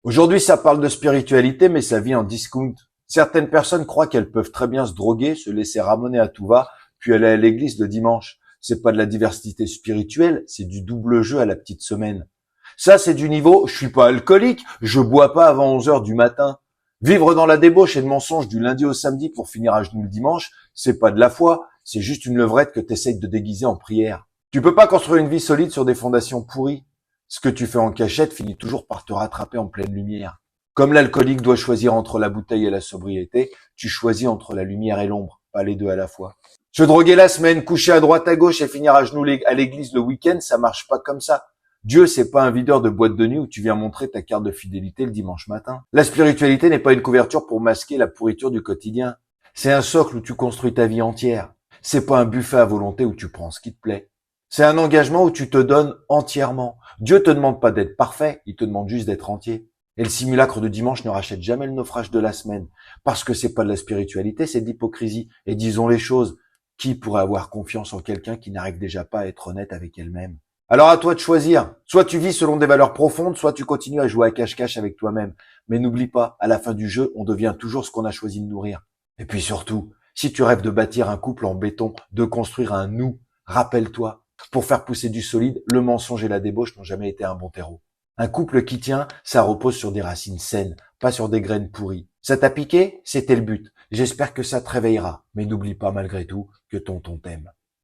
Aujourd'hui, ça parle de spiritualité, mais ça vit en discount. Certaines personnes croient qu'elles peuvent très bien se droguer, se laisser ramoner à tout va, puis aller à l'église le dimanche. C'est pas de la diversité spirituelle, c'est du double jeu à la petite semaine. Ça, c'est du niveau, je suis pas alcoolique, je bois pas avant 11 heures du matin. Vivre dans la débauche et le mensonge du lundi au samedi pour finir à genoux le dimanche, c'est pas de la foi, c'est juste une levrette que t'essayes de déguiser en prière. Tu peux pas construire une vie solide sur des fondations pourries. Ce que tu fais en cachette finit toujours par te rattraper en pleine lumière. Comme l'alcoolique doit choisir entre la bouteille et la sobriété, tu choisis entre la lumière et l'ombre, pas les deux à la fois. Se droguer la semaine, coucher à droite à gauche et finir à genoux à l'église le week-end, ça marche pas comme ça. Dieu, c'est pas un videur de boîte de nuit où tu viens montrer ta carte de fidélité le dimanche matin. La spiritualité n'est pas une couverture pour masquer la pourriture du quotidien. C'est un socle où tu construis ta vie entière. C'est pas un buffet à volonté où tu prends ce qui te plaît. C'est un engagement où tu te donnes entièrement. Dieu te demande pas d'être parfait, il te demande juste d'être entier. Et le simulacre de dimanche ne rachète jamais le naufrage de la semaine. Parce que c'est pas de la spiritualité, c'est de l'hypocrisie. Et disons les choses, qui pourrait avoir confiance en quelqu'un qui n'arrive déjà pas à être honnête avec elle-même? Alors à toi de choisir. Soit tu vis selon des valeurs profondes, soit tu continues à jouer à cache-cache avec toi-même. Mais n'oublie pas, à la fin du jeu, on devient toujours ce qu'on a choisi de nourrir. Et puis surtout, si tu rêves de bâtir un couple en béton, de construire un nous, rappelle-toi, pour faire pousser du solide, le mensonge et la débauche n'ont jamais été un bon terreau. Un couple qui tient, ça repose sur des racines saines, pas sur des graines pourries. Ça t'a piqué? C'était le but. J'espère que ça te réveillera. Mais n'oublie pas malgré tout que tonton t'aime.